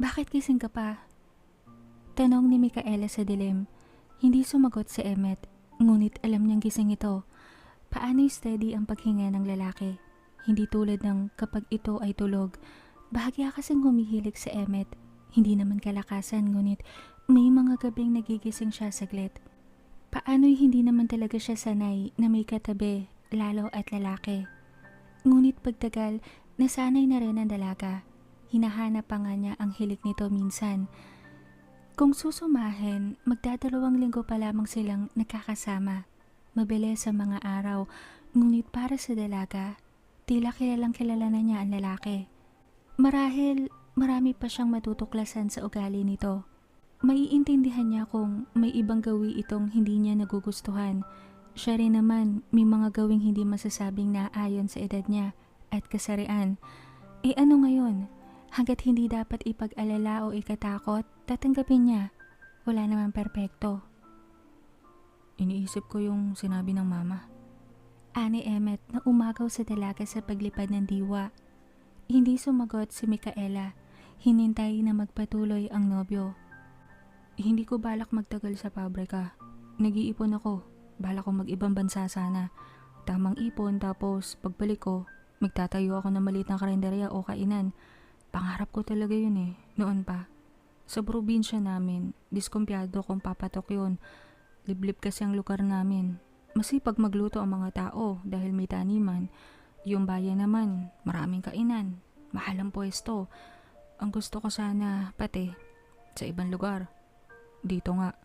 Bakit gising ka pa? Tanong ni Micaela sa dilim. Hindi sumagot si Emmet, ngunit alam niyang gising ito. Paano'y steady ang paghinga ng lalaki? Hindi tulad ng kapag ito ay tulog. Bahagya kasing humihilig si Emmet. Hindi naman kalakasan, ngunit may mga gabing nagigising siya saglit. Paano'y hindi naman talaga siya sanay na may katabi, lalo at lalaki. Ngunit pagtagal, nasanay na rin ang dalaga. Hinahanap pa nga niya ang hilik nito minsan. Kung susumahin, magdadalawang linggo pa lamang silang nakakasama. Mabilis sa mga araw, ngunit para sa dalaga, tila kilalang kilala na niya ang lalaki. Marahil marami pa siyang matutuklasan sa ugali nito. Maiintindihan niya kung may ibang gawi itong hindi niya nagugustuhan. Siya rin naman may mga gawing hindi masasabing naayon sa edad niya at kasarian. Ano ngayon? Hanggat hindi dapat ipag-alala o ikatakot, tatanggapin niya. Wala naman perpekto. Iniisip ko yung sinabi ng mama. Ani Emmet na umagaw sa dalaga sa paglipad ng diwa. Hindi sumagot si Micaela. Hinintay na magpatuloy ang nobyo. Hindi ko balak magtagal sa pabrika. Nag-iipon ako. Balak ko mag-ibang bansa sana. Tamang ipon, tapos pagbalik ko, magtatayo ako ng maliit na karinderya o kainan. Pangarap ko talaga yun noon pa. Sa probinsya namin, diskumpiyado kung papatok yun. Liblib kasi ang lugar namin. Masipag magluto ang mga tao dahil may taniman. Yung bayan naman, maraming kainan. Mahal ang pwesto. Ang gusto ko sana pati sa ibang lugar. Dito nga,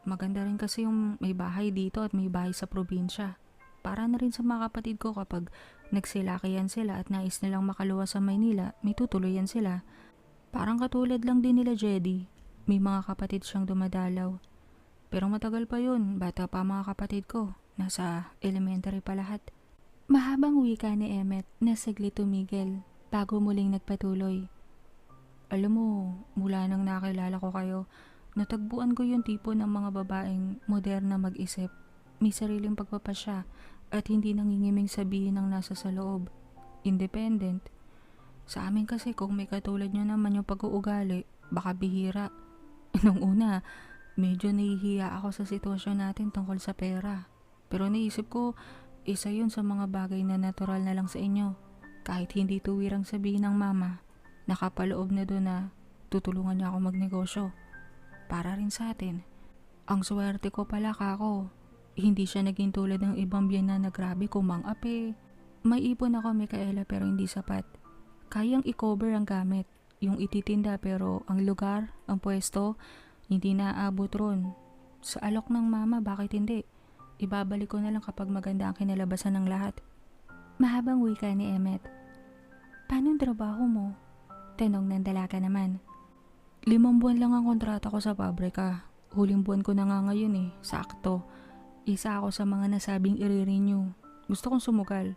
maganda rin kasi yung may bahay dito at may bahay sa probinsya. Para na rin sa mga kapatid ko kapag nagsilakihan sila at nais nilang makaluwas sa Maynila, may tutuloyan sila. Parang katulad lang din nila Jedy, may mga kapatid siyang dumadalaw. Pero matagal pa yun, bata pa mga kapatid ko, nasa elementary pa lahat. Mahabang wika ni Emmet na saglit tumigil bago muling nagpatuloy. Alam mo, mula nang nakilala ko kayo, natagpuan ko yung tipo ng mga babaeng moderna mag-isip. May sariling pagpapasya at hindi nangingiming sabihin ng nasa sa loob. Independent. Sa amin kasi kung may katulad nyo naman yung pag-uugali, baka bihira. Nung una, medyo nahihiya ako sa sitwasyon natin tungkol sa pera. Pero naisip ko, isa yun sa mga bagay na natural na lang sa inyo. Kahit hindi tuwirang sabihin ng mama, nakapaloob na doon na tutulungan niya ako magnegosyo. Para rin sa atin. Ang swerte ko pala kako. Hindi siya naging tulad ng ibang biyana na grabe kumang-ape. May ipon ako, Micaela, pero hindi sapat. Kayang i-cover ang gamit, yung ititinda, pero ang lugar, ang pwesto, hindi naaabot ron. Sa alok ng mama, bakit hindi? Ibabalik ko na lang kapag maganda ang kinalabasan ng lahat. Mahabang wika ni Emmet. Paano ang trabaho mo? Tanong ng dalaga naman. 5 buwan lang ang kontrata ko sa pabrika. Huling buwan ko na nga ngayon sakto. Isa ako sa mga nasabing i-renew. Gusto kong sumugal.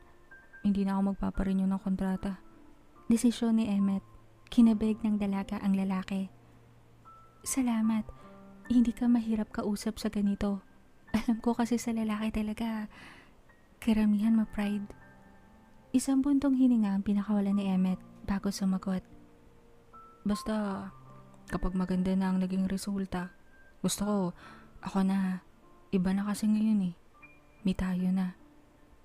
Hindi na ako magpaparenew ng kontrata. Desisyon ni Emmet. Kinabig ng dalaga ang lalaki. Salamat. Hindi ka mahirap kausap sa ganito. Alam ko kasi sa lalaki talaga, karamihan ma-pride. Isang buntong hininga ang pinakawala ni Emmet bago sumagot. Basta, kapag maganda na ang naging resulta, gusto ko, ako na. Iba na kasi ngayon May tayo na.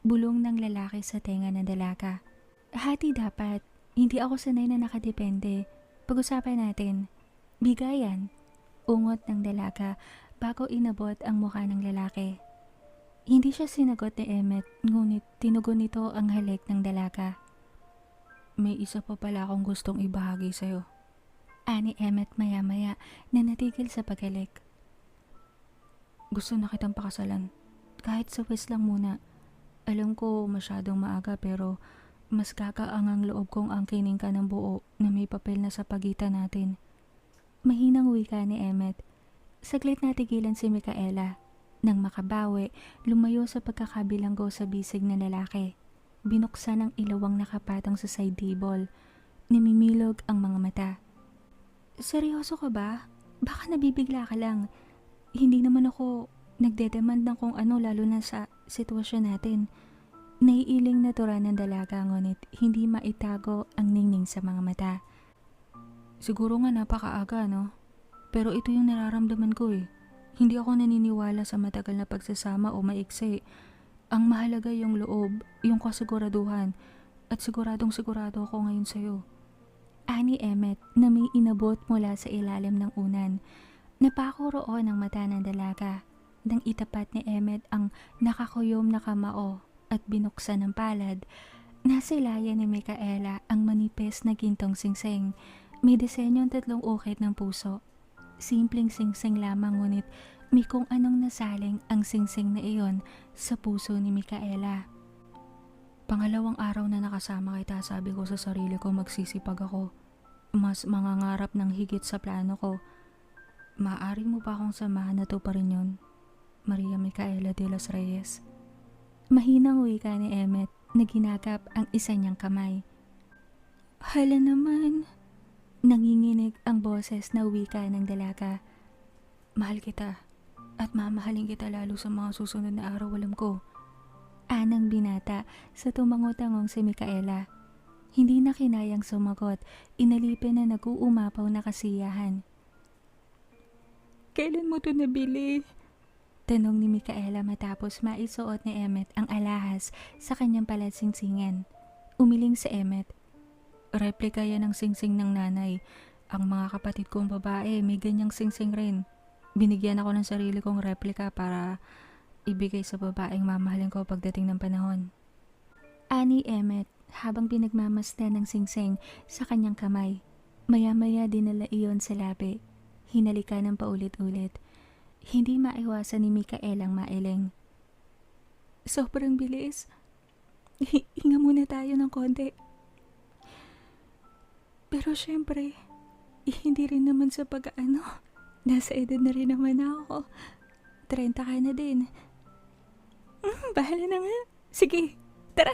Bulong ng lalaki sa tenga ng dalaga. Hati dapat. Hindi ako sanay na nakadepende. Pag-usapan natin. Bigayan. Ungot ng dalaga bago inabot ang mukha ng lalaki. Hindi siya sinagot ni Emmet, ngunit tinugon nito ang halik ng dalaga. May isa pa pala akong gustong ibahagi sa'yo. Ani Emmet maya-maya na natigil sa paghalik. Gusto na kitang pakasalan. Kahit sa west lang muna. Alam ko masyadong maaga pero mas kakaang ang loob kong angkinin ka ng buo na may papel na sa pagitan natin. Mahinang wika ni Emmet. Saglit natigilan si Micaela. Nang makabawi, lumayo sa pagkakabilanggo sa bisig na lalaki. Binuksan ang ilawang nakapatong sa side table. Namimilog ang mga mata. Seryoso ka ba? Baka nabibigla ka lang. Hindi naman ako nagdedemand ng kung ano, lalo na sa sitwasyon natin. Naiiling natura ng dalaga, ngunit hindi maitago ang ningning sa mga mata. Siguro nga napakaaga, no? Pero ito yung nararamdaman ko eh. Hindi ako naniniwala sa matagal na pagsasama o maiksi. Ang mahalaga yung loob, yung kasiguraduhan, at siguradong sigurado ako ngayon sa'yo. Ani Emmet na may inabot mula sa ilalim ng unan. Napako roon ang mata ng dalaga. Nang itapat ni Emmet ang nakakuyom na kamao at binuksan ng palad, nasilayan ni Micaela ang manipes na gintong singsing. May disenyong 3 ukit ng puso. Simpleng singsing lamang ngunit may kung anong nasaling ang singsing na iyon sa puso ni Micaela. Pangalawang araw na nakasama kita, sabi ko sa sarili ko magsisipag ako. Mas mangangarap ng higit sa plano ko. Maaari mo ba akong samahan na to pa rin yun? Maria Micaela de los Reyes. Mahinang wika ni Emmet na ginagap ang isa niyang kamay. Hala naman. Nanginginig ang boses na wika ng dalaga. Mahal kita at mamahalin kita lalo sa mga susunod na araw, alam ko. Anang binata sa tumangotangong si Micaela. Hindi na kinayang sumagot, inalipin na nag-uumapaw na kasiyahan. Kailan mo to nabili? Tanong ni Micaela matapos maisuot ni Emmet ang alahas sa kanyang palatsingsingan. Umiling si Emmet. Replika yan ng singsing ng nanay. Ang mga kapatid kong babae may ganyang singsing rin. Binigyan ako ng sarili kong replika para ibigay sa babaeng mamahalin ko pagdating ng panahon. Ani Emmet habang pinagmamasdan ng singsing sa kanyang kamay. Maya-maya dinala iyon sa labi. Hinalikan ng paulit-ulit. Hindi maiwasan ni Micaelang mailing. Sobrang bilis. Hinga muna tayo ng konti. Pero syempre, hindi rin naman sa pag-ano. Nasa edad na rin naman ako. 30 ka na din. Bahala na nga. Sige, tara.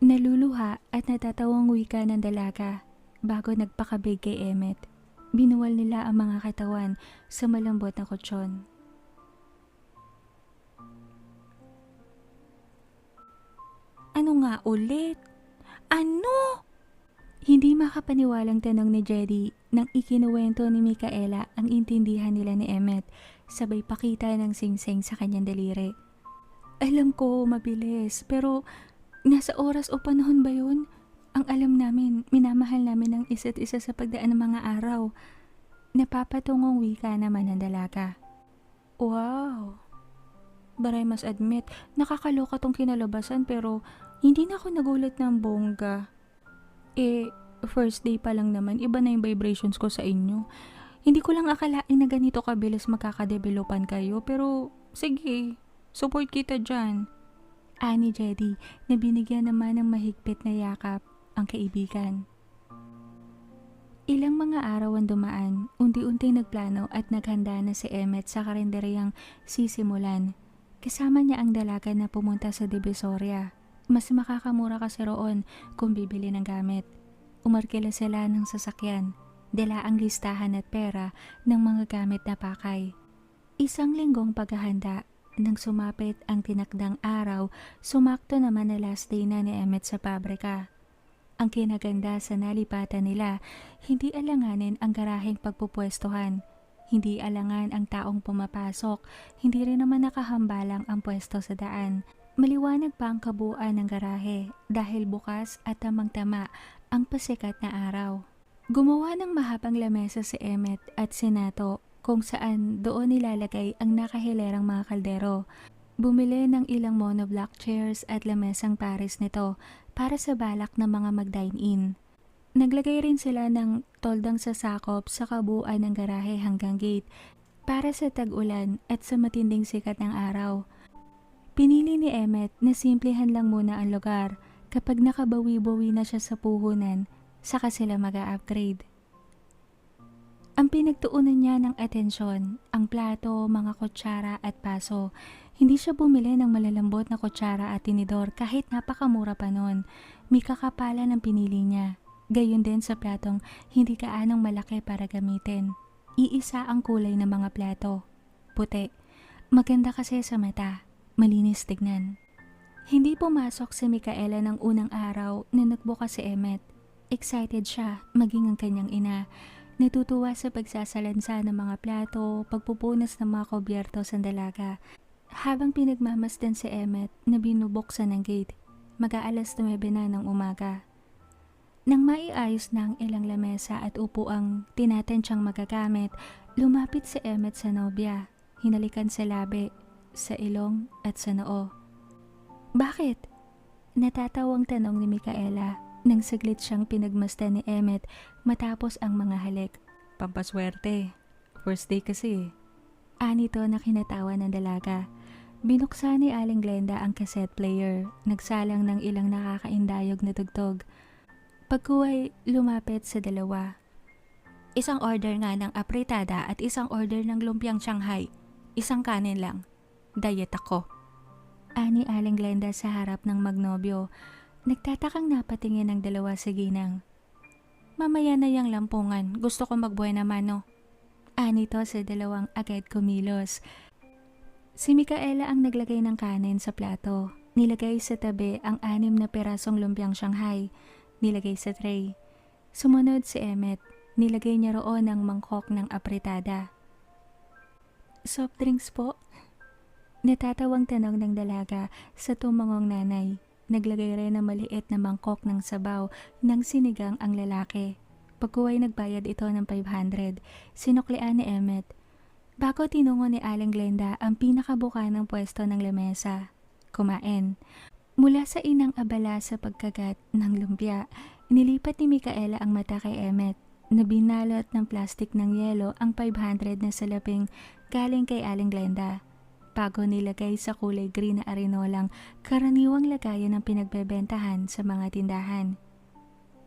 Naluluha at natatawang wika ng dalaga bago nagpakabig kay Emmet. Binuwal nila ang mga katawan sa malambot na kutsyon. Ano nga ulit? Ano? Hindi makapaniwalang tanong ni Jedy nang ikinuwento ni Micaela ang intindihan nila ni Emmet, sabay pakita ng singsing sa kanyang daliri. Alam ko, mabilis, pero nasa oras o panahon ba yun? Ang alam namin, minamahal namin ang isa't isa sa pagdaan ng mga araw. Napapatungong wika naman ng dalaga. Wow! But I must admit, nakakaloka tong kinalabasan pero hindi na ako nagulat ng bongga. First day pa lang naman, iba na yung vibrations ko sa inyo. Hindi ko lang akalain na ganito kabilis magkakadevelopan kayo, pero sige, support kita dyan. Ani Jedy na binigyan naman ng mahigpit na yakap ang kaibigan. Ilang mga araw ang dumaan, unti-unting nagplano at naghanda na si Emmet sa karinderyang sisimulan. Kasama niya ang dalaga na pumunta sa Divisoria. Mas makakamura kasi roon kung bibili ng gamit. Umarkila sila ng sasakyan, dala ang listahan at pera ng mga gamit na pakay. Isang linggong paghahanda. Nang sumapit ang tinakdang araw, sumakto naman na last day na ni Emmet sa pabrika. Ang kinaganda sa nalipatan nila, hindi alanganin ang garaheng pagpupwestuhan. Hindi alangan ang taong pumapasok, hindi rin naman nakahambalang ang pwesto sa daan. Maliwanag pa ang kabuuan ng garahe dahil bukas at tamang-tama ang pasikat na araw. Gumawa ng mahabang lamesa si Emmet at si Nato kung saan doon nilalagay ang nakahilerang mga kaldero. Bumili ng ilang monoblock chairs at lamesang pares nito para sa balak ng mga mag-dine-in. Naglagay rin sila ng toldang sasakop sa kabuuan ng garahe hanggang gate para sa tag-ulan at sa matinding sikat ng araw. Pinili ni Emmet na simplehan lang muna ang lugar. Kapag nakabawi-bawi na siya sa puhunan, saka sila mag-a-upgrade. Ang pinagtuunan niya ng atensyon, ang plato, mga kutsara at paso. Hindi siya bumili ng malalambot na kutsara at tinidor kahit napakamura pa noon. May kakapalan ang pinili niya. Gayon din sa platong hindi kaanong malaki para gamitin. Iisa ang kulay ng mga plato. Puti. Maganda kasi sa mata. Malinis tignan. Hindi pumasok si Micaela ng unang araw na nagbukas si Emmet. Excited siya, maging ang kanyang ina. Natutuwa sa pagsasalansa ng mga plato, pagpupunas ng mga kubyerto sa dalaga. Habang pinagmamasdan si Emmet na binubuksan ng gate, mag-aalas 9 na ng umaga. Nang maiayos na ang ilang lamesa at upuang tinatansyang magagamit, lumapit si Emmet sa nobya, hinalikan sa labi, sa ilong at sa noo. Bakit? Natatawang tanong ni Micaela nang saglit siyang pinagmasdan ni Emmet matapos ang mga halik. Pampaswerte. First day kasi. Anito na kinatawa ng dalaga. Binuksan ni Aling Glenda ang cassette player, nagsalang ng ilang nakakaindayog na tugtog. Pagkuhay, lumapit sa dalawa. Isang order nga ng apritada at isang order ng lumpiang Shanghai. Isang kanin lang. Diet ako. Ani Aling Glenda sa harap ng magnobyo. Nagtatakang napatingin ang dalawa sa ginang. Mamaya na yang lampungan. Gusto ko magbuhay na mano. Anito sa dalawang agad kumilos. Si Micaela ang naglagay ng kanin sa plato. Nilagay sa tabi ang 6 na perasong lumpiang Shanghai. Nilagay sa tray. Sumunod si Emmet. Nilagay niya roon ang mangkok ng apritada. Soft drinks po? Natatawang tanong ng dalaga sa tumangong nanay. Naglagay rin ng maliit na mangkok ng sabaw ng sinigang ang lalaki. Pagkuhay nagbayad ito ng 500. Sinuklian ni Emmet. Bago tinungo ni Aling Glenda ang pinakabuka ng pwesto ng lamesa. Kumain. Mula sa inang abala sa pagkagat ng lumpia, nilipat ni Micaela ang mata kay Emmet na binalot ng plastik ng yelo ang 500 na salaping galing kay Aling Glenda. Bago nilagay sa kulay green na arinolang karaniwang lagayan ng pinagbebentahan sa mga tindahan.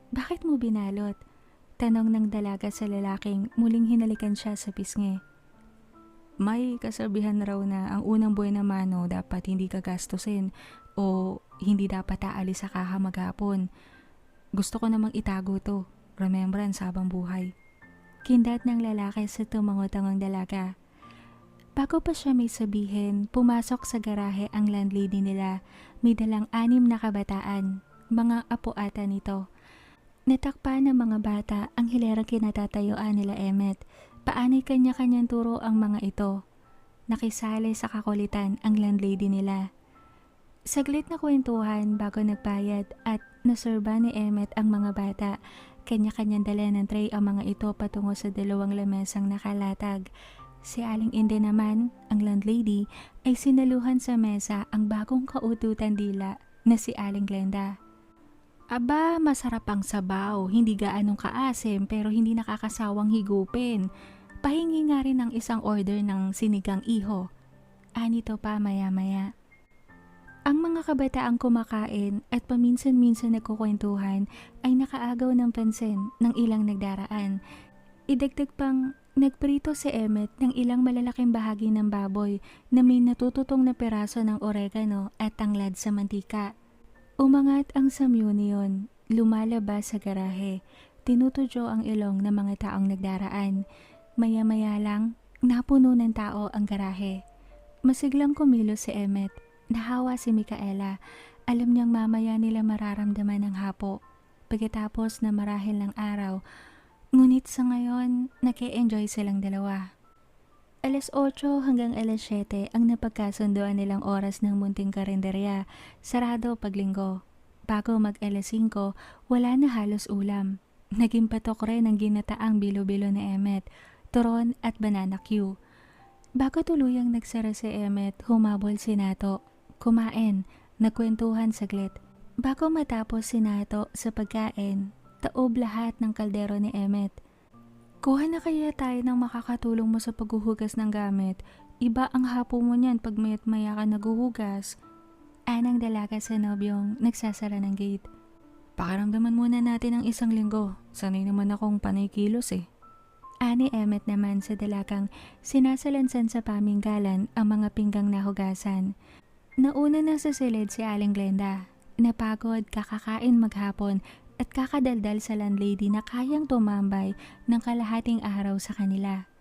Bakit mo binalot? Tanong ng dalaga sa lalaking muling hinalikan siya sa pisngi. May kasabihan raw na ang unang buhay na mano dapat hindi kagastusin o hindi dapat aalis sa kaha maghapon. Gusto ko namang itago to. Remembrance habang buhay. Kindat ng lalaki sa tumangotangang dalaga. Bago pa siya may sabihin, pumasok sa garahe ang landlady nila. May dalang 6 na kabataan, mga apo ata nito. Natakpan ng mga bata ang hilerang kinatatayuan nila Emmet. Paano'y kanya-kanyang turo ang mga ito. Nakisali sa kakulitan ang landlady nila. Saglit na kwentuhan bago nagbayad at naserba ni Emmet ang mga bata. Kanya-kanyang dala ng tray ang mga ito patungo sa 2 lamesang nakalatag. Si Aling Inde naman, ang landlady, ay sinaluhan sa mesa ang bagong kaututan dila na si Aling Glenda. Aba, masarap ang sabaw, hindi gaanong kaasim pero hindi nakakasawang higupin. Pahingi nga rin ng isang order ng sinigang iho. Anito pa maya-maya. Ang mga kabataang kumakain at paminsan-minsan nagkukwentuhan ay nakaagaw ng pansin ng ilang nagdaraan. Idagdag pang nagprito si Emmet ng ilang malalaking bahagi ng baboy na may natututong na peraso ng oregano at tanglad sa mantika. Umangat ang samyunion, lumalabas sa garahe, tinutudyo ang ilong ng mga taong nagdaraan. Maya-maya lang, napuno ng tao ang garahe. Masiglang kumilos si Emmet. Nahawa si Micaela. Alam niyang mamaya nila mararamdaman ng hapo. Pagkatapos na marahil ng araw, ngunit sa ngayon, naki-enjoy silang dalawa. Alas 8 hanggang alas 7 ang napagkasunduan nilang oras ng munting karinderya, sarado paglinggo. Bago mag alas 5, wala na halos ulam. Naging patok rin ang ginataang bilo-bilo ni Emmet, turon at banana Q. Bago tuluyang nagsara si Emmet, humabol si Nato. Kumain, nagkwentuhan saglit. Bago matapos si Nato sa pagkain, taob lahat ng kaldero ni Emmet. Kuha na kaya tayo ng makakatulong mo sa paghuhugas ng gamit. Iba ang hapo mo niyan pag mayat maya ka naguhugas. Anang dalaga sa nobyong nagsasara ng gate. Pakiramdaman muna natin ang 1 linggo. Sanay naman akong panay kilos eh. Ani Emmet naman sa dalagang sinasalansan sa paminggalan ang mga pinggang nahugasan. Nauna na sa silid si Aling Glenda. Napagod, kakakain maghapon at kakadaldal sa landlady na kayang tumambay ng kalahating araw sa kanila.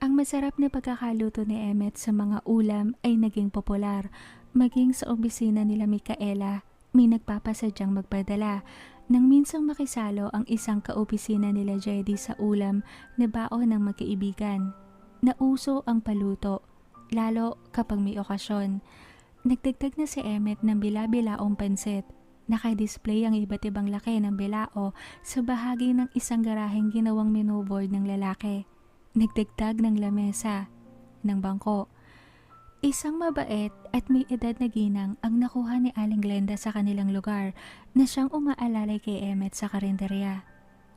Ang masarap na pagkakaluto ni Emmet sa mga ulam ay naging popular, maging sa opisina nila Micaela. may nagpapasadyang magpadala nang minsang makisalo ang isang kaopisina nila Jedy sa ulam na baon ng magkaibigan. Nauso ang paluto, lalo kapag may okasyon. Nagdagdag na si Emmet ng bila-bilaong pansit. Naka-display ang iba't ibang laki ng bilao sa bahagi ng isang garaheng ginawang menoboard ng lalaki. Nagdagdag ng lamesa, ng bangko. Isang mabait at may edad na ginang ang nakuha ni Aling Glenda sa kanilang lugar na siyang umaalalay kay Emmet sa karinderya.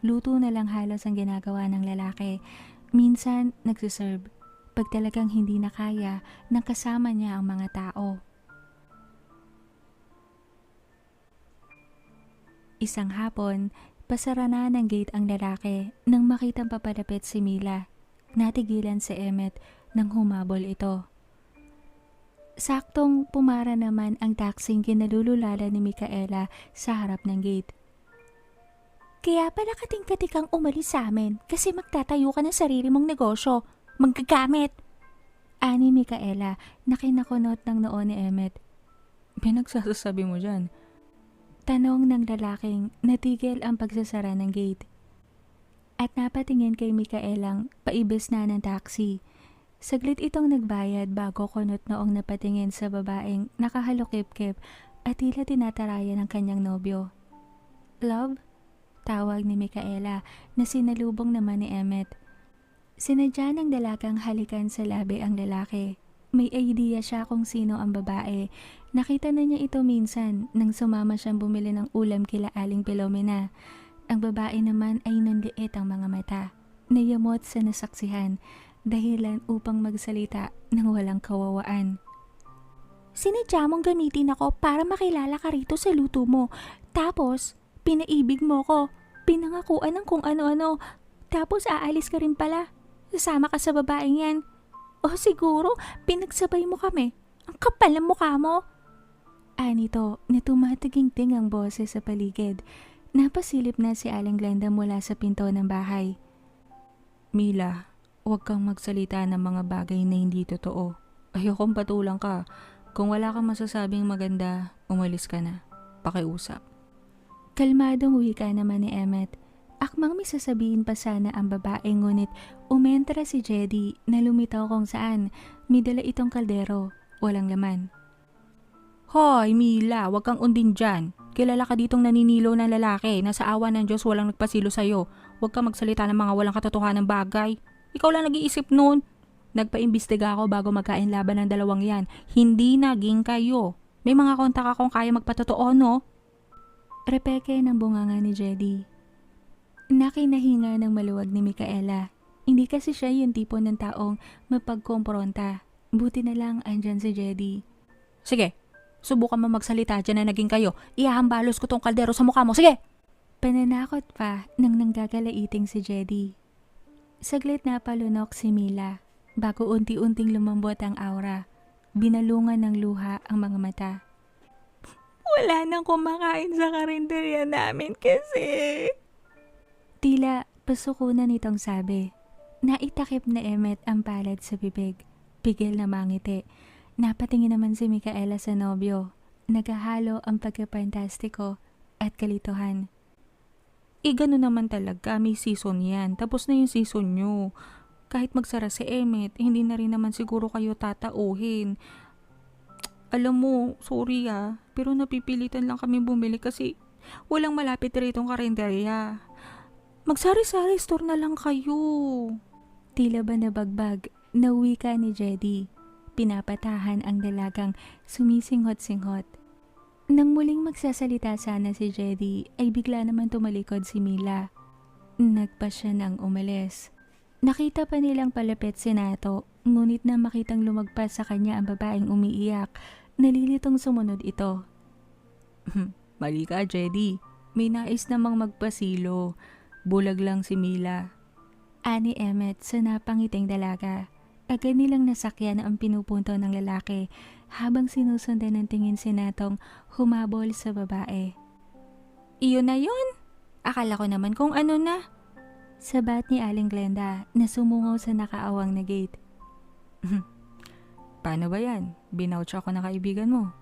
Luto na lang halos ang ginagawa ng lalaki. Minsan nagsiserve pag talagang hindi na kaya ng kasama niya ang mga tao. Isang hapon, pasara na ng gate ang lalaki nang makitang papalapit si Mila. Natigilan si Emmet nang humabol ito. Saktong pumara naman ang taksing kinalululala ni Micaela sa harap ng gate. Kaya pala kating-katik kang umalis sa amin kasi magtatayo ka ng sarili mong negosyo. Manggagamit! Ani Micaela na kinakunot ng noo ni Emmet. Pinagsasabi mo dyan. Tanong ng lalaking natigil ang pagsasara ng gate. At napatingin kay Micaelang paibis na ng taxi. Saglit itong nagbayad bago kunot noong napatingin sa babaeng nakahalukip-kip at tila tinataraya ng kanyang nobyo. Love? Tawag ni Micaela na sinalubong naman ni Emmet. Sinadya ng dalagang halikan sa labi ang lalaki. May idea siya kung sino ang babae. Nakita na niya ito minsan nang sumama siyang bumili ng ulam kila Aling Pilomena. Ang babae naman ay nanliit ang mga mata. Nayamot sa nasaksihan, dahilan upang magsalita ng walang kawawaan. Sinadya mong gamitin ako para makilala ka rito sa luto mo. Tapos, pinaibig mo ko. Pinangakuan ng kung ano-ano. Tapos aalis ka rin pala. Sasama ka sa babaeng yan. O siguro, pinagsabay mo kami. Ang kapal ng mukha mo. Anito na tumataging-ting ang boses sa paligid. Napasilip na si Aling Glenda mula sa pinto ng bahay. Mila, huwag kang magsalita ng mga bagay na hindi totoo. Ayokong patulang ka. Kung wala kang masasabing maganda, umalis ka na. Pakiusap. Kalmadong wika naman ni Emmet. Akmang may sasabihin pa sana ang babae ngunit umentra si Jedy na lumitaw kung saan. May dala itong kaldero, walang laman. Hoy Mila, huwag kang undin dyan. Kilala ka ditong naninilo ng lalaki na sa awa ng Diyos walang nagpasilo sa'yo. Huwag kang magsalita ng mga walang katotohanan ng bagay. Ikaw lang nag-iisip nun. Nagpaimbestiga ako bago magkain laban ng dalawang yan. Hindi naging kayo. May mga kontak akong kaya magpatotoo, no? Repeke ng bunganga ni Jedy. Nakinahinga ng maluwag ni Micaela. Hindi kasi siya yung tipo ng taong mapagkompronta. Buti na lang andyan si Jedy. Sige, subukan mo magsalita dyan na naging kayo. Ihahambalos ko tong kaldero sa mukha mo. Sige! Pananakot pa nang nanggagalaiting si Jedy. Saglit na palunok si Mila bago unti-unting lumambot ang aura. Binalungan ng luha ang mga mata. Wala nang kumakain sa karinderya namin kasi... Tila pasukunan nitong sabi. Naitakip na Emmet ang palad sa bibig. Pigil na mangiti. Napatingin naman si Micaela sa nobyo. Nagahalo ang pagkapantastiko at kalituhan. Gano'n naman talaga, may season yan. Tapos na yung season nyo. Kahit magsara si Emmet, hindi na rin naman siguro kayo tatauhin. Alam mo, sorry pero napipilitan lang kami bumili kasi walang malapit ritong karinderya. Magsari-sari store na lang kayo. Tila ba nabagbag na wika ni Jedy. Pinapatahan ang dalagang sumisinghot-singhot. Nang muling magsasalita sana si Jedy ay bigla naman tumalikod si Mila. Nagpa siya nang umalis. Nakita pa nilang palapit si Nato, ngunit na makitang lumagpas sa kanya ang babaeng umiiyak, nalilitong sumunod ito. Mali ka, Jedy. May nais namang magpasilo. Bulag lang si Mila. Ani Emmet sa napangiting dalaga. Agad nilang nasakyan ang pinupunto ng lalaki habang sinusundan ng tingin si Natong humabol sa babae. Iyon na yun? Akala ko naman kung ano na. Sabat ni Aling Glenda na sumungaw sa nakaawang na gate. Paano ba yan? Binouch ako na kaibigan mo.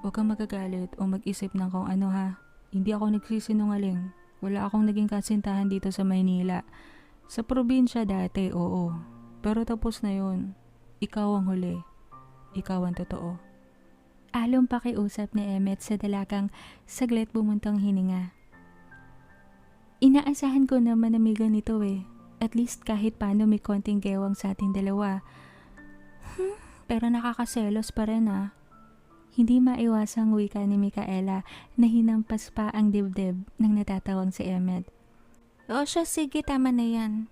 Huwag kang magagalit o mag-isip ng kung ano ha. Hindi ako nagsisinungaling. Wala akong naging kasintahan dito sa Maynila. Sa probinsya dati, oo. Pero tapos na yun. Ikaw ang huli. Ikaw ang totoo. Along pakiusap ni Emmet sa dalagang saglit bumuntong hininga. Inaasahan ko na manamigan nito eh. At least kahit paano may konting gewang sa ating dalawa. Pero nakakaselos pa rin ah. Hindi maiwasang wika ni Micaela na hinampas pa ang dibdib ng natatawang si Emmet. O siya, sige, tama na yan.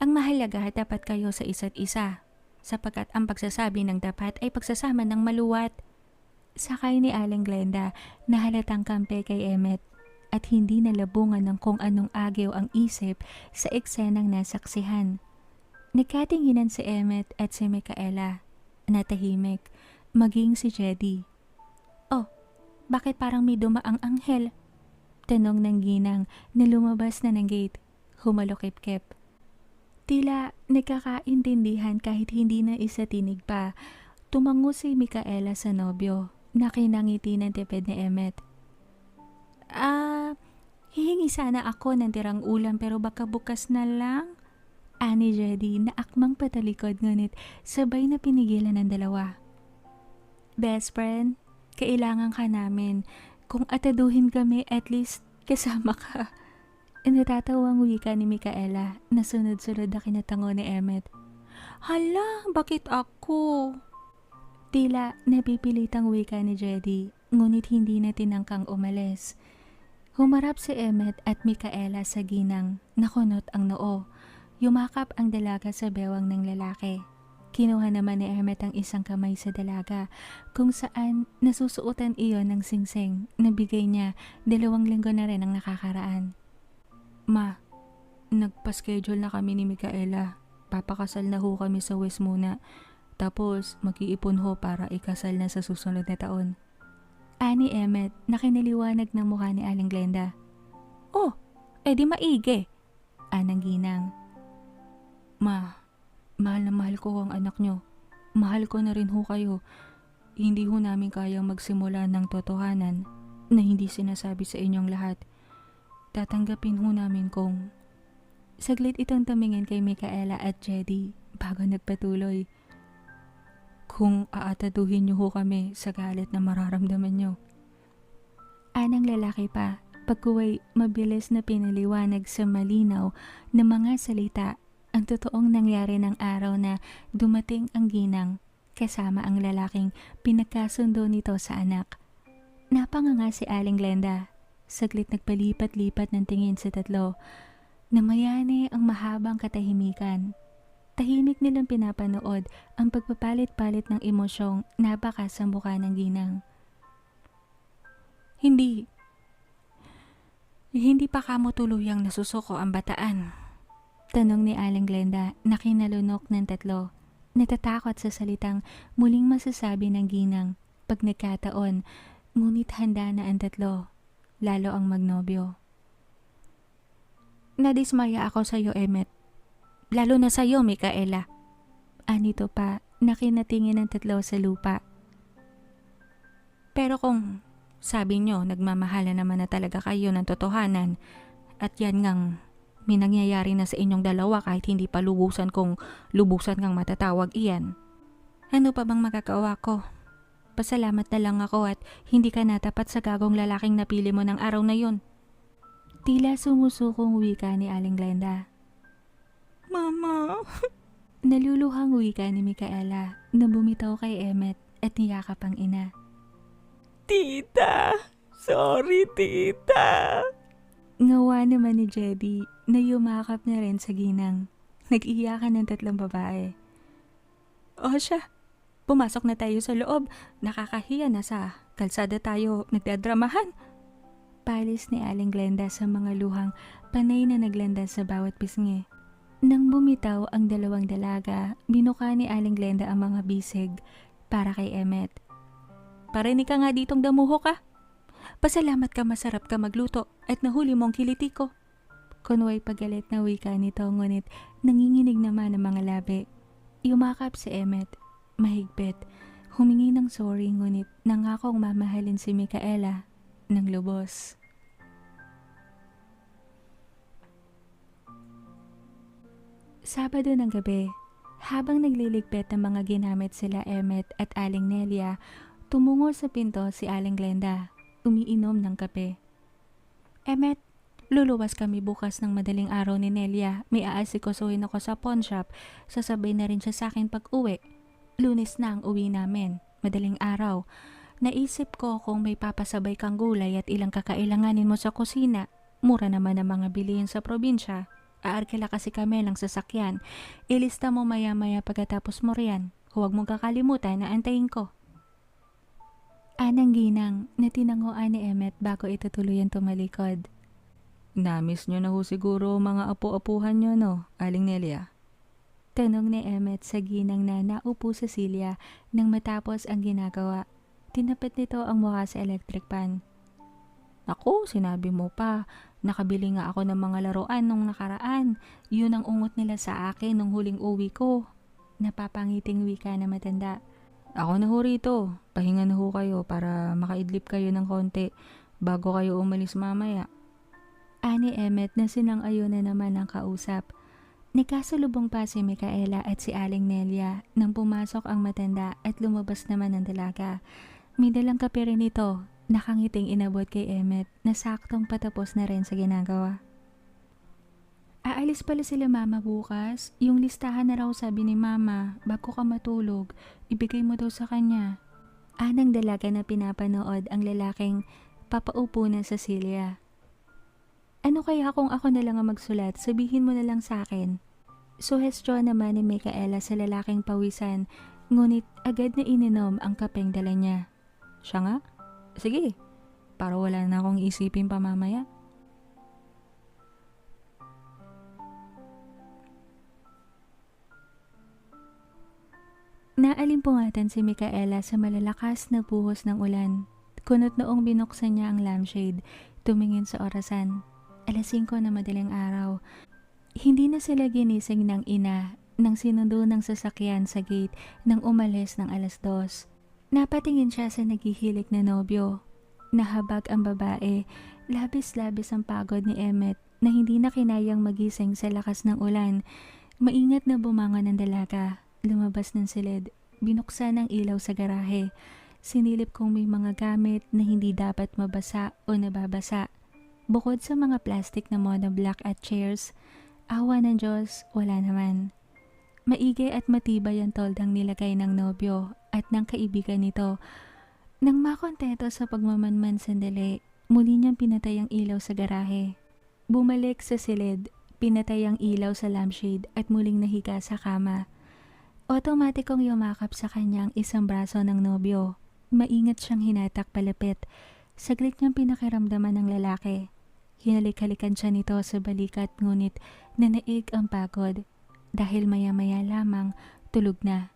Ang mahalaga dapat kayo sa isa't isa. Sapagkat ang pagsasabi ng dapat ay pagsasama ng maluwat. Sakay ni Aling Glenda na halatang kampe kay Emmet at hindi nalabungan ng kung anong agaw ang isip sa eksenang nasaksihan. Nagkatinginan si Emmet at si Micaela. Natahimik, maging si Jedy. Oh, bakit parang may dumaang anghel? Tanong ng ginang na lumabas na ng gate. Humalokip-kip. Tila nagkakaintindihan kahit hindi na isa tinig pa. Tumango si Micaela sa nobyo na kinangiti ng tipid ni Emmet. Hihingi sana ako ng tirang ulam pero baka bukas na lang. Ani Jedy na akmang patalikod ngunit sabay na pinigilan ng dalawa. Best friend, kailangan ka namin. Kung ataduhin kami, at least kasama ka. Natatawang wika ni Micaela na sunod-sunod na kinatango ni Emmet. Hala, bakit ako? Tila napipilitang wika ni Jedy, ngunit hindi na tinangkang umalis. Humarap si Emmet at Micaela sa ginang, nakunot ang noo. Yumakap ang dalaga sa bewang ng lalaki. Kinuha naman ni Emmet ang isang kamay sa dalaga kung saan nasusuotan iyon ng singsing na bigay niya 2 linggo na rin ang nakakaraan. Ma, nagpa-schedule na kami ni Micaela. Papakasal na ho kami sa West muna. Tapos mag-iipon ho para ikasal na sa susunod na taon. Ani Emmet na kiniliwanag ng mukha ni Aling Glenda. Oh, edi maigi. Anang ginang. Ma, mahal na mahal ko ang anak nyo. Mahal ko na rin ho kayo. Hindi ho namin kayang magsimula ng totohanan na hindi sinasabi sa inyong lahat. Tatanggapin ho namin kung... Saglit itong tumingin kay Micaela at Jedy bago nagpatuloy. Kung aataduhin niyo ho kami sa galit na mararamdaman niyo. Anang lalaki pa, pagkuway mabilis na pinaliwanag sa malinaw na mga salita ang totoong nangyari ng araw na dumating ang ginang kasama ang lalaking pinagkasundo nito sa anak. Napanganga si Aling Glenda. Saglit nagpalipat-lipat ng tingin sa tatlo. Namayani ang mahabang katahimikan. Tahimik nilang pinapanood ang pagpapalit-palit ng emosyong nabakas sa mukha ng ginang. Hindi pa kamo tuluyang nasusuko ang bataan. Tanong ni Aling Glenda na kinalunok ng tatlo. Natatakot sa salitang muling masasabi ng ginang pag nagkataon, ngunit handa na ang tatlo, lalo ang magnobyo. Nadismaya ako sa iyo, Emmet. Lalo na sa iyo, Micaela. Anito pa, nakinatingin ng tatlo sa lupa. Pero kung sabi nyo, nagmamahala naman na talaga kayo ng totohanan at yan ngang may nangyayari na sa inyong dalawa kahit hindi pa lubusan kung lubusan ngang matatawag iyan. Ano pa bang magagawa ko? Pasalamat na lang ako at hindi ka natapat sa gagong lalaking napili mo ng araw na yun. Tila sumusukong wika ni Aling Glenda. Mama! Naluluhang wika ni Micaela na bumitaw kay Emmet at niyakap ang ina. Tita! Sorry, tita! Ngawa naman ni Jedy na yumakap na rin sa ginang. Nag-iyakan ng tatlong babae. O siya, pumasok na tayo sa loob. Nakakahiya na sa kalsada tayo nagdadramahan. Palis ni Aling Glenda sa mga luhang panay na naglandas sa bawat pisngi. Nang bumitaw ang dalawang dalaga, binuka ni Aling Glenda ang mga bisig para kay Emmet. Parinig ka nga ditong damuho ka. Pasalamat ka, masarap ka magluto at nahuli mong kiliti ko. Kunway pagalit na wika nito ngunit nanginginig naman ang mga labi. Yumakap si Emmet, mahigpit, Humingi ng sorry ngunit nangakong mamahalin si Micaela ng lubos. Sabado ng gabi, habang nagliligpit ng mga ginamit sila Emmet at Aling Nelia, tumungo sa pinto si Aling Glenda, umiinom ng kape. Emmet, luluwas kami bukas ng madaling araw ni Nelia. May aasikasuhin ako sa pawn shop. Sasabay na rin siya sa akin pag uwi. Lunes na ang uwi namin. Madaling araw. Naisip ko kung may papasabay kang gulay at ilang kakailanganin mo sa kusina. Mura naman ang mga bilihin sa probinsya. Aarkila kasi kami ng sasakyan. Ilista mo maya-maya pagkatapos mo riyan. Huwag mong kakalimutan na antayin ko. Anang ginang na tinanguan ni Emmet bago ito tuluyan tumalikod. Namiss nyo na ho siguro mga apo-apuhan nyo, no, Aling Nelia? Tanong ni Emmet sa ginang na naupo sa silya nang matapos ang ginagawa. Tinapit nito ang mukha sa electric pan. Ako, sinabi mo pa. Nakabili nga ako ng mga laruan nung nakaraan. Yun ang ungot nila sa akin nung huling uwi ko. Napapangiting wika na matanda. Ako na ho rito. Pahinga na ho kayo para makaidlip kayo ng konti bago kayo umalis mamaya. Ani Emmet na sinang-ayon na naman ang kausap. Nagkasalubong pa si Micaela at si Aling Nelia nang pumasok ang matanda at lumabas naman ang dalaga. May dalang kape rin ito. Nakangiting inabot kay Emmet na saktong patapos na rin sa ginagawa. Aalis pala sila mama bukas. Yung listahan na raw sabi ni mama, bago ka matulog, ibigay mo daw sa kanya. Anang dalaga na pinapanood ang lalaking papaupo na sa silya. Ano kaya kung ako na lang ang magsulat, sabihin mo na lang sa akin. Suhestyon naman ni Micaela sa lalaking pawisan, ngunit agad na ininom ang kapeng dala niya. Siya nga? Sige, para wala na akong isipin pa mamaya. Naalimpungatan si Micaela sa malalakas na buhos ng ulan. Kunot noong binuksan niya ang lampshade, tumingin sa orasan. 5:00 na madaling araw. Hindi na sila ginising ng ina nang sinundo ng sasakyan sa gate nang umalis ng 2:00. Napatingin siya sa naghihilik na nobyo. Nahabag ang babae. Labis-labis ang pagod ni Emmet na hindi na kinayang magising sa lakas ng ulan. Maingat na bumangon ang dalaga. Lumabas ng silid. Binuksan ang ilaw sa garahe. Sinilip kung may mga gamit na hindi dapat mabasa o nababasa. Bukod sa mga plastic na monoblock at chairs, awa ng Diyos, wala naman. Maigi at matibay ang toldang nilagay ng nobyo at ng kaibigan nito. Nang makontento sa pagmamanman sandali, muli niyang pinatay ang ilaw sa garahe. Bumalik sa silid, pinatay ang ilaw sa lampshade at muling nahiga sa kama. Otomatikong yumakap sa kanya ang isang braso ng nobyo. Maingat siyang hinatak palapit. Saglit niyang pinakiramdaman ng lalaki. Hinalik-halikan siya nito sa balikat ngunit nanaig ang pagod. Dahil maya-maya lamang, tulog na.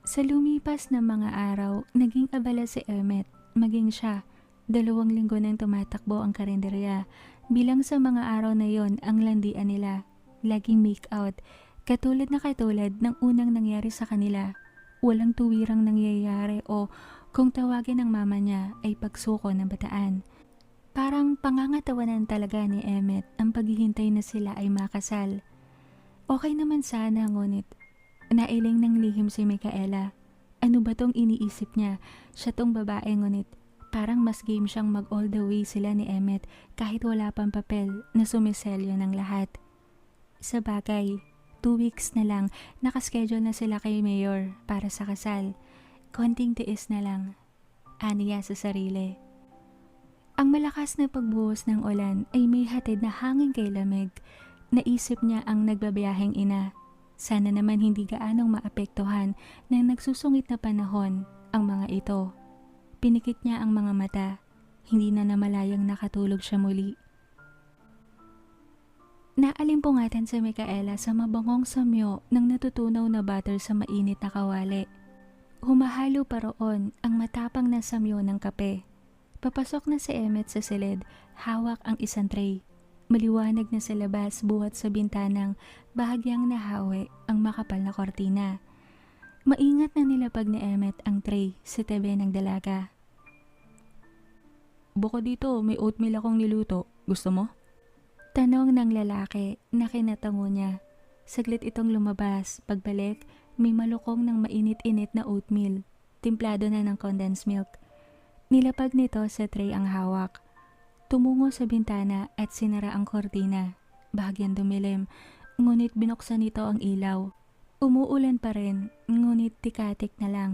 Sa lumipas na mga araw, naging abala si Emmet, maging siya. 2 linggo nang tumatakbo ang karinderya. Bilang sa mga araw na yon ang landian nila. Laging make out, katulad ng unang nangyari sa kanila. Walang tuwirang nangyayari o kung tawagin ng mama niya ay pagsuko ng bataan. Parang pangangatawanan talaga ni Emmet ang paghihintay na sila ay makasal. Okay naman sana ngunit nailing ng lihim si Micaela. Ano ba tong iniisip niya? Siya tong babae ngunit parang mas game siyang mag all the way sila ni Emmet kahit wala pang papel na sumiselyo ng lahat. Sa bagay, 2 weeks na lang nakaschedule na sila kay Mayor para sa kasal. Konting tiis na lang, aniya sa sarili. Ang malakas na pagbuhos ng ulan ay may hatid na hangin kay lamig. Naisip niya ang nagbabiyaheng ina. Sana naman hindi gaanong maapektuhan ng nagsusungit na panahon ang mga ito. Pinikit niya ang mga mata. Hindi na namalayang nakatulog siya muli. Naalimpungatan si Micaela sa mabangong samyo ng natutunaw na butter sa mainit na kawali. Humahalo pa roon ang matapang na samyo ng kape. Papasok na si Emmet sa silid, hawak ang isang tray. Maliwanag na sa labas buhat sa bintanang bahagyang nahawi ang makapal na kortina. Maingat na nilapag ni Emmet ang tray sa tabi ng dalaga. Bukod dito, may oatmeal akong niluto. Gusto mo? Tanong ng lalaki na kinatango niya. Saglit itong lumabas. Pagbalik, may malukong ng mainit-init na oatmeal. Timplado na ng condensed milk. Nilapag nito sa tray ang hawak. Tumungo sa bintana at sinara ang kortina. Bahagyang dumilim, ngunit binuksan nito ang ilaw. Umuulan pa rin, ngunit tikatik na lang.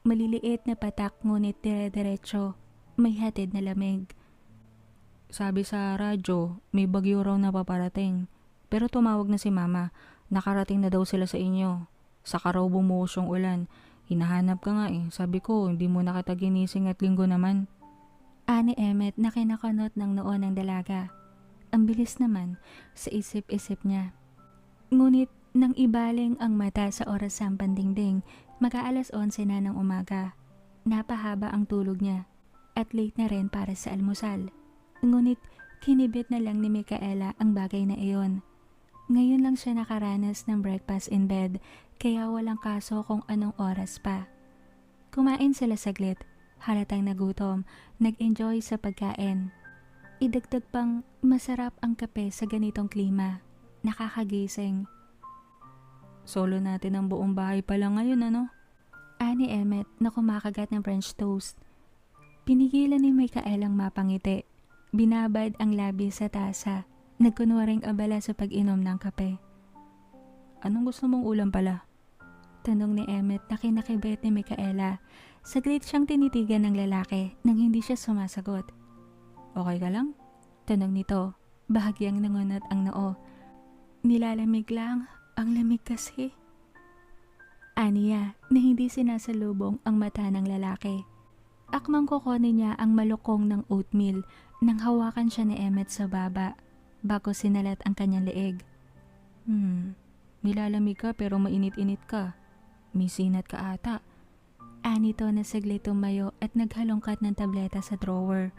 Maliliit na patak ngunit dire-diretso. May hatid na lamig. Sabi sa radyo, may bagyo raw na paparating. Pero tumawag na si mama. Nakarating na daw sila sa inyo. Saka raw bumuhos yung ulan. Hinahanap ka nga eh. Sabi ko, hindi mo na kita ginising at linggo naman. Ani Emmet na kinakanot ng noo ng dalaga. Ang bilis naman sa isip-isip niya. Ngunit nang ibaling ang mata sa oras ng pandingding, mag-aalas 11 na ng umaga. Napahaba ang tulog niya at late na rin para sa almusal. Ngunit kinibit na lang ni Micaela ang bagay na iyon. Ngayon lang siya nakaranas ng breakfast in bed kaya walang kaso kung anong oras pa. Kumain sila saglit, halatang nagutom, nag-enjoy sa pagkain. Idagdag pang masarap ang kape sa ganitong klima. Nakakagising. Solo natin ang buong bahay pala ngayon, ano? Ani Emmet na kumakagat ng French toast. Pinigilan ni Micaela ang mapangiti. Binabad ang labi sa tasa. Nagkunwaring abala sa pag-inom ng kape. Anong gusto mong ulam pala? Tanong ni Emmet na kinakibet ni Micaela. Saglit siyang tinitigan ng lalaki nang hindi siya sumasagot. Okay ka lang? Tanong nito. Bahagyang nangunot ang noo. Nilalamig lang. Ang lamig kasi. Aniya na hindi sinasalubong ang mata ng lalaki. Akmang kukunin niya ang malukong ng oatmeal nang hawakan siya ni Emmet sa baba bago sinalat ang kanyang leeg. Nilalamig ka pero mainit-init ka. May sinat ka ata. Anito na saglit tumayo at naghalongkat ng tableta sa drawer.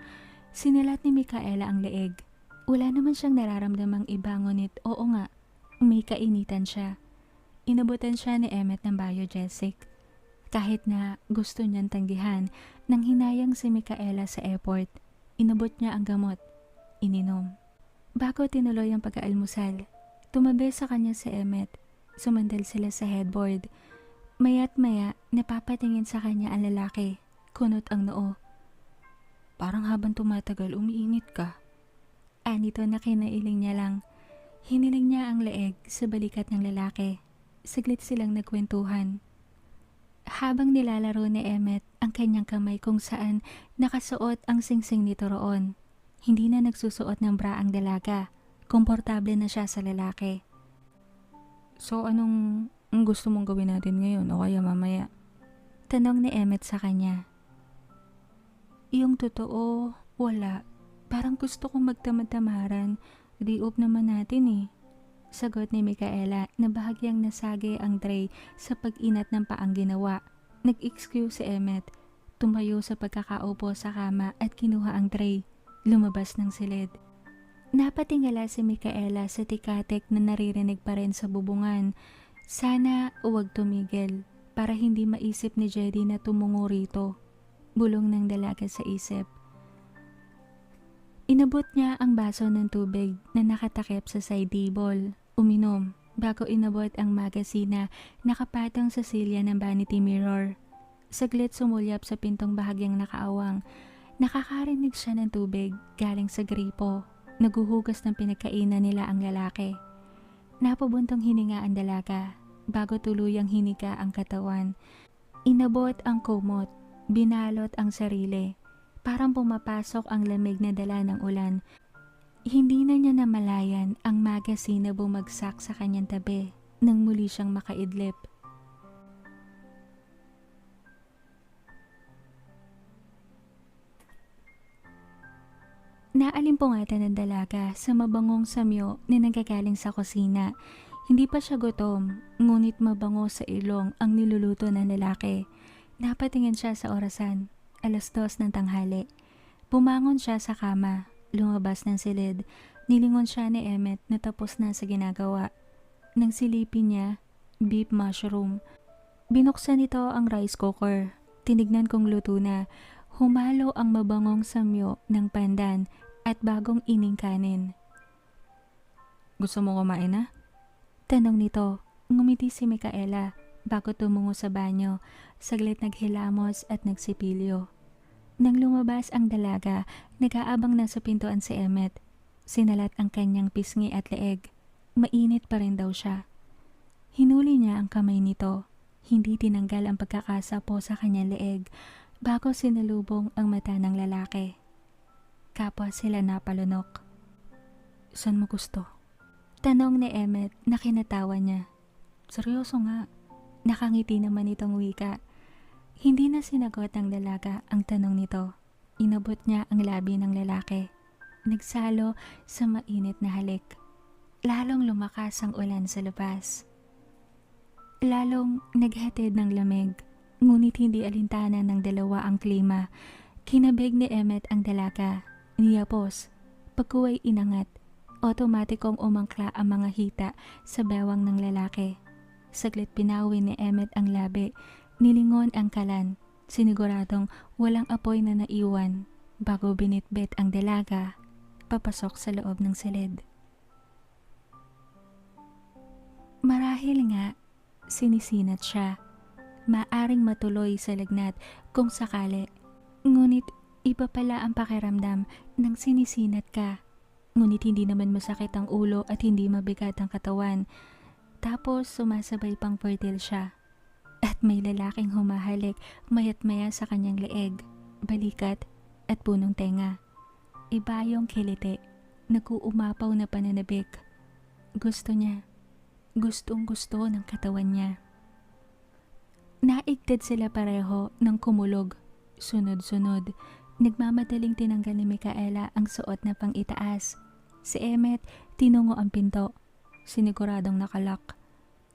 Sinalat ni Micaela ang leeg. Wala naman siyang nararamdamang iba ngunit oo nga, may kainitan siya. Inabutan siya ni Emmet ng Biogesic. Kahit na gusto niyang tanggihan, nang hinayang si Micaela sa airport, inabot niya ang gamot. Ininom. Bago tinuloy ang pag-aalmusal, tumabi sa kanya si Emmet. Sumandal sila sa headboard. Maya't maya, napapatingin sa kanya ang lalaki. Kunot ang noo. Parang habang tumatagal, umiinit ka. Anito na kinailing niya lang. Hiniling niya ang leeg sa balikat ng lalaki. Saglit silang nagkwentuhan. Habang nilalaro ni Emmet ang kanyang kamay kung saan nakasuot ang singsing nito roon. Hindi na nagsusuot ng bra ang dalaga. Komportable na siya sa lalaki. So anong gusto mong gawin natin ngayon o kaya mamaya? Tanong ni Emmet sa kanya. Yung totoo, wala. Parang gusto kong magtamad-tamaran. Day off naman natin eh. Sagot ni Micaela na bahagyang nasagi ang tray sa pag-inat ng paang ginawa. Nag-excuse si Emmet. Tumayo sa pagkakaupo sa kama at kinuha ang tray. Lumabas ng silid. Napatingala si Micaela sa tikatek na naririnig pa rin sa bubungan. Sana huwag tumigil para hindi maisip ni Jedy na tumungo rito. Bulong ng dalaga sa isip. Inabot niya ang baso ng tubig na nakatakip sa side table. Uminom bago inabot ang magasina nakapatong sa silya ng vanity mirror. Saglit sumulyap sa pintong bahagyang nakaawang. Nakakarinig siya ng tubig galing sa gripo. Naguhugas ng pinagkainan nila ang lalaki. Napabuntong hininga ang dalaga bago tuluyang hinika ang katawan. Inabot ang kumot, binalot ang sarili. Parang pumapasok ang lamig na dala ng ulan. Hindi na niya namalayan ang magazine na bumagsak sa kanyang tabi nang muli siyang makaidlip. Naalimpungatan ng dalaga sa mabangong samyo na nanggagaling sa kusina. Hindi pa siya gutom, ngunit mabango sa ilong ang niluluto ng lalaki. Napatingin siya sa orasan, 2:00 ng tanghali. Bumangon siya sa kama, lumabas ng silid. Nilingon siya ni Emmet na tapos na sa ginagawa. Nang silipin niya, beef mushroom. Binuksan nito ang rice cooker. Tinignan kong luto na. Humalo ang mabangong samyo ng pandan at bagong ining kanin. Gusto mo kumain na? Tanong nito. Ngumiti si Micaela bago tumungo sa banyo. Saglit naghilamos at nagsipilyo. Nang lumabas ang dalaga, nag-aabang na sa pintuan si Emmet. Sinalat ang kanyang pisngi at leeg. Mainit pa rin daw siya. Hinuli niya ang kamay nito. Hindi tinanggal ang pagkakasapo sa kanyang leeg bago sinalubong ang mata ng lalaki. Kapwa sila napalunok. Saan mo gusto? Tanong ni Emmet na kinatawa niya. Seryoso nga. Nakangiti naman itong wika. Hindi na sinagot ng dalaga ang tanong nito. Inabot niya ang labi ng lalaki. Nagsalo sa mainit na halik. Lalong lumakas ang ulan sa labas. Lalong naghatid ng lamig. Ngunit hindi alintanan ng dalawa ang klima. Kinabig ni Emmet ang dalaga. Niyapos. Pagkuway inangat. Otomatikong umangkla ang mga hita sa bewang ng lalaki. Saglit pinawi ni Emmet ang labi. Nilingon ang kalan. Siniguradong walang apoy na naiwan bago binitbit ang dalaga papasok sa loob ng silid. Marahil nga, sinisinat siya. Maaring matuloy sa lagnat kung sakali. Ngunit iba pala ang pakiramdam ng sinisinat ka. Ngunit hindi naman masakit ang ulo at hindi mabigat ang katawan. Tapos sumasabay pang fertile siya. At may lalaking humahalik mayat maya sa kanyang leeg, balikat at punong tenga. Iba yung kiliti, nag-uumapaw na pananabik. Gusto niya. Gustong gusto ng katawan niya. Naigtad sila pareho ng kumulog. Sunod-sunod, nagmamadaling tinanggal ni Micaela ang suot na pang-itaas. Si Emmet tinungo ang pinto. Siniguradong nakalak.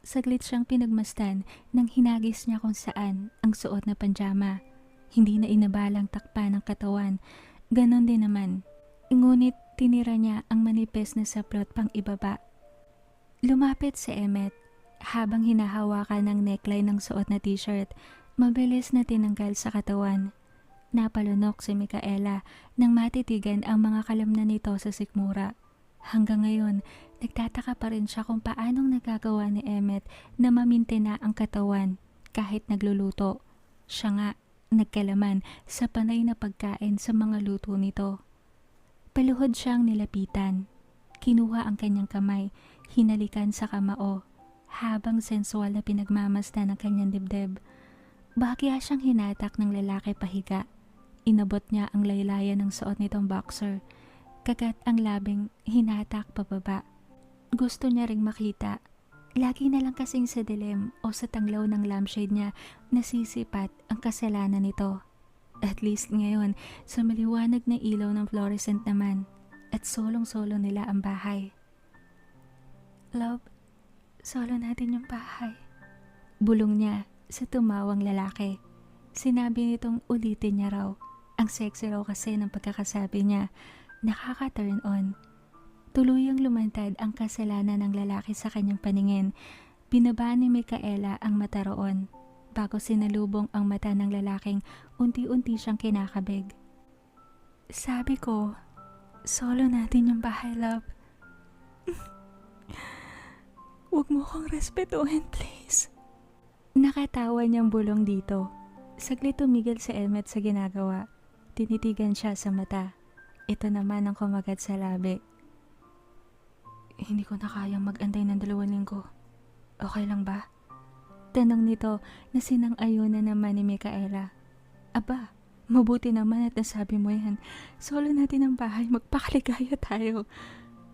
Saglit siyang pinagmasdan nang hinagis niya kung saan ang suot na panjama. Hindi na inabalang takpan ng katawan. Ganon din naman. Ngunit tinira niya ang manipis na saplot pang ibaba. Lumapit si Emmet. Habang hinahawakan ng neckline ng suot na t-shirt, mabilis na tinanggal sa katawan. Napalunok si Micaela nang matitigan ang mga kalamnan nito sa sikmura. Hanggang ngayon, nagtataka pa rin siya kung paanong nagagawa ni Emmet na mamintena ang katawan kahit nagluluto. Siya nga, nagkalaman sa panay na pagkain sa mga luto nito. Paluhod siyang nilapitan. Kinuha ang kanyang kamay, hinalikan sa kamao, habang sensual na pinagmamasdan ng kanyang dibdib. Bahagya siyang hinatak ng lalaki pahiga. Inabot niya ang laylayan ng suot nitong boxer. Kagat ang labing hinatak pababa. Gusto niya ring makita. Lagi na lang kasing sa dilim o sa tanglaw ng lampshade niya nasisipat ang kasalanan nito. At least ngayon, sa maliwanag na ilaw ng fluorescent naman at solong-solo nila ang bahay. Love, solo natin yung bahay. Bulong niya sa tumawang lalaki. Sinabi nitong ulitin niya raw. Ang sexy raw kasi ng pagkakasabi niya, nakaka-turn on. Tuluyang lumantad ang kasalanan ng lalaki sa kanyang paningin. Binaba ni Micaela ang mata roon bago sinalubong ang mata ng lalaking unti-unti siyang kinakabig. Sabi ko, solo natin yung bahay, love. Huwag mo kong respetuhin, please. Nakatawa niyang bulong dito. Saglit tumigil si Emmet sa ginagawa. Tinitigan siya sa mata. Ito naman ang kumagat sa labi. Hindi ko na kayang mag-antay ng 2 linggo. Okay lang ba? Tanong nito na sinang-ayon na naman ni Micaela. Aba, mabuti naman at nasabi mo yan. Solo natin ang bahay, magpakaligaya tayo.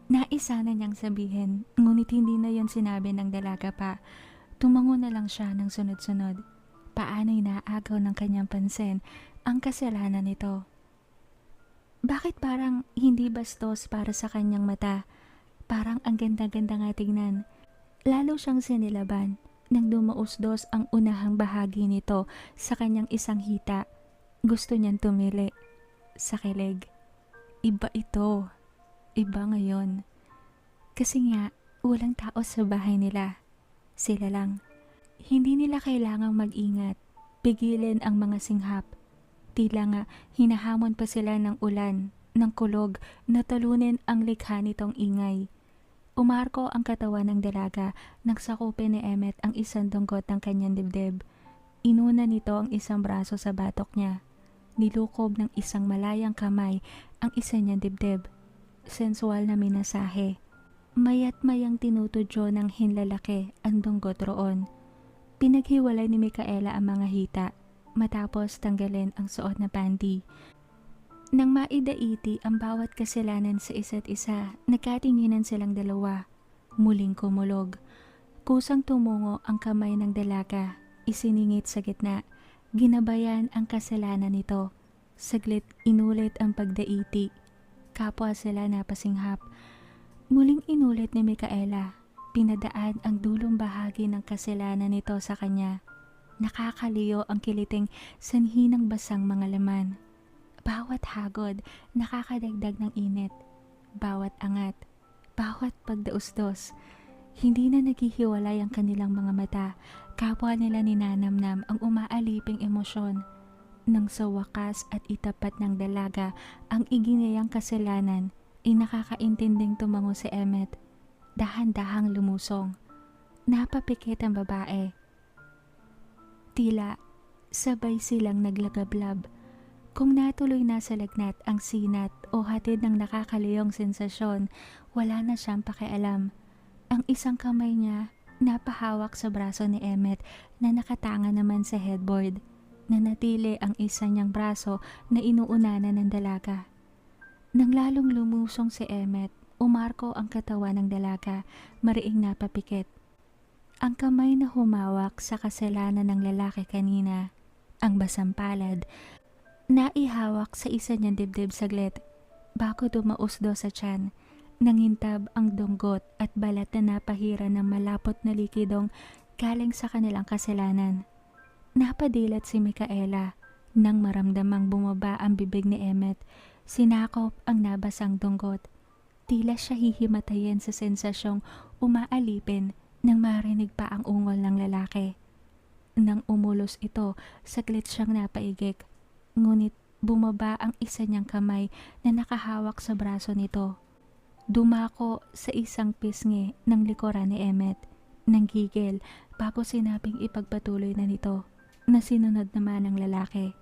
Naisa na niyang sabihin, ngunit hindi na yon sinabi ng dalaga pa. Tumango na lang siya ng sunod-sunod. Paano'y naagaw ng kanyang pansin ang kasalanan nito. Bakit parang hindi bastos para sa kanyang mata? Parang ang ganda-ganda nga tingnan. Lalo siyang sinilaban nang dumausdos ang unahang bahagi nito sa kanyang isang hita. Gusto niyang tumili sa kilig. Iba ito. Iba ngayon. Kasi nga, walang tao sa bahay nila. Sila lang. Hindi nila kailangang mag-ingat, pigilin ang mga singhap. Tila nga hinahamon pa sila ng ulan, ng kulog na talunin ang likha nitong ingay. Umarko ang katawan ng dalaga nang sakupin ni Emmet ang isang dunggot ng kanyang dibdib. Inuna nito ang isang braso sa batok niya. Nilukob ng isang malayang kamay ang isa niyang dibdib. Sensual na minasahe. Mayat mayang tinutudyo ng hinlalaki ang dunggot roon. Pinaghiwalay ni Micaela ang mga hita matapos tanggalin ang suot na panty. Nang maidaiti ang bawat kasalanan sa isa't isa, nagkatinginan silang dalawa. Muling kumulog. Kusang tumungo ang kamay ng dalaga, isiningit sa gitna. Ginabayan ang kasalanan nito. Saglit inulit ang pagdaiti. Kapwa sila napasinghap. Muling inulit ni Micaela. Pinadaan ang dulong bahagi ng kasalanan nito sa kanya. Nakakaliyo ang kiliting sanhi ng basang mga laman. Bawat hagod nakakadagdag ng init. Bawat angat, bawat pagdausdos. Hindi na naghihiwalay ang kanilang mga mata. Kapwa nila ninanamnam ang umaaliping emosyon. Nang sa wakas at itapat ng dalaga ang iginayang kasalanan, ay nakakaintinding tumango si Emmet. Dahan-dahang lumusong. Napapikit ang babae. Tila sabay silang naglagablab. Kung natuloy na sa lagnat ang sinat o hatid ng nakakaliyong sensasyon, wala na siyang pakialam. Ang isang kamay niya napahawak sa braso ni Emmet na nakatanga naman sa headboard. Nanatili ang isa niyang braso na inuunanan ng dalaga. Nang lalong lumusong si Emmet, umarko ang katawan ng dalaga, mariing napapikit. Ang kamay na humawak sa kasalanan ng lalaki kanina, ang basang palad, naihawak sa isa niyang dibdib saglit, bago dumausdo sa tiyan. Nangintab ang dunggot at balat na napahira ng malapot na likidong galing sa kanilang kasalanan. Napadilat si Micaela nang maramdamang bumaba ang bibig ni Emmet. Sinakop ang nabasang dunggot. Tila siya hihimatayin sa sensasyong umaalipin nang marinig pa ang ungol ng lalaki. Nang umulos ito, saglit siyang napaigik. Ngunit bumaba ang isa niyang kamay na nakahawak sa braso nito. Dumako sa isang pisngi ng likuran ni Emmet. Nanggigil bago sinabing ipagpatuloy na nito, na sinunod naman ng lalaki.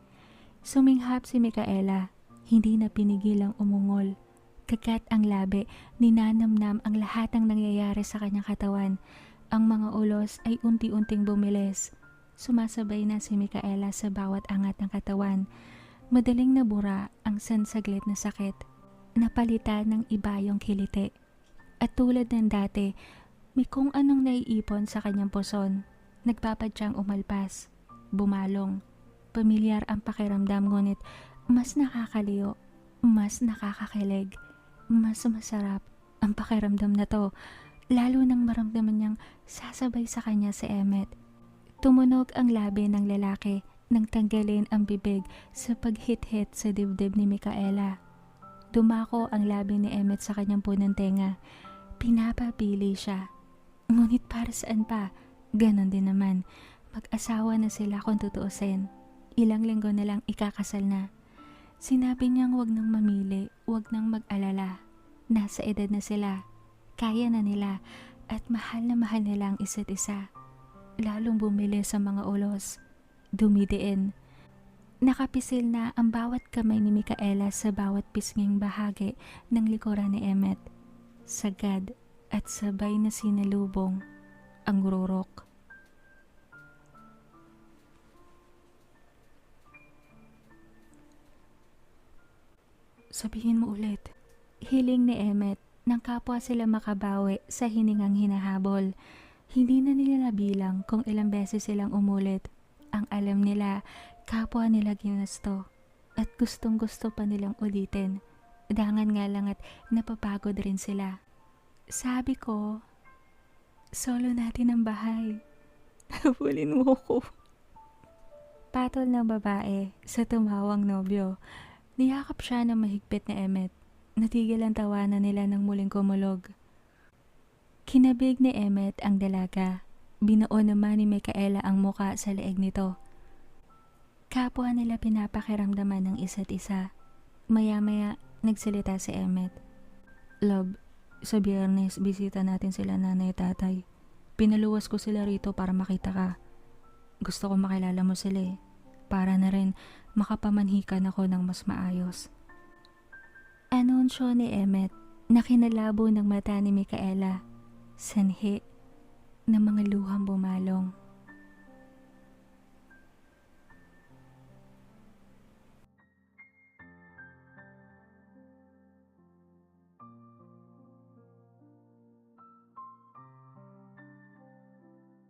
Suminghap si Micaela, hindi na pinigilang umungol. Kagat ang labi, ninanamnam ang lahat ng nangyayari sa kanyang katawan. Ang mga ulos ay unti-unting bumilis. Sumasabay na si Micaela sa bawat angat ng katawan. Madaling nabura ang sansaglit na sakit. Napalitan ng iba yung kiliti. At tulad ng dati, may kung anong naiipon sa kanyang puson. Nagpapadyang umalpas. Bumalong. Pamilyar ang pakiramdam, ngunit mas nakakaliyo, mas nakakakilig. Mas masarap ang pakiramdam na to, lalo nang maramdaman niyang sasabay sa kanya si Emmet. Tumunog ang labi ng lalaki nang tanggalin ang bibig sa paghit-hit sa dibdib ni Micaela. Dumako ang labi ni Emmet sa kanyang punong tenga. Pinapapili siya. Ngunit para saan pa? Ganon din naman. Mag-asawa na sila kung tutuusin. Ilang linggo na lang ikakasal na. Sinabi niyang wag nang mamili, wag nang mag-alala. Nasa edad na sila, kaya na nila, at mahal na mahal nila ang isa't isa. Lalong bumili sa mga ulos, dumidiin. Nakapisil na ang bawat kamay ni Micaela sa bawat pisnging bahagi ng likuran ni Emmet. Sagad at sabay na sinalubong ang rurok. Sabihin mo ulit. Hiling ni Emmet nang kapwa sila makabawi sa hiningang hinahabol. Hindi na nila nabilang kung ilang beses silang umulit. Ang alam nila, kapwa nila ginusto. At gustong gusto pa nilang ulitin. Dangan nga lang at napapagod rin sila. Sabi ko, solo natin ang bahay. Habulin mo ko. Patol ng babae sa tumawang nobyo. Niyakap siya ng mahigpit na Emmet. Natigil ang tawanan nila nang muling kumulog. Kinabig ni Emmet ang dalaga. Binuo naman ni Micaela ang muka sa leeg nito. Kapwa nila pinapakiramdaman ng isa't isa. Maya-maya, nagsalita si Emmet. Love, sa Biyernes bisita natin sila nanay at tatay. Pinaluwas ko sila rito para makita ka. Gusto ko makilala mo sila eh. Para na rin makapamanhikan ako ng mas maayos. Anunsyo ni Emmet na kinalabo ng mata ni Micaela. Sanhi ng mga luhang bumalong.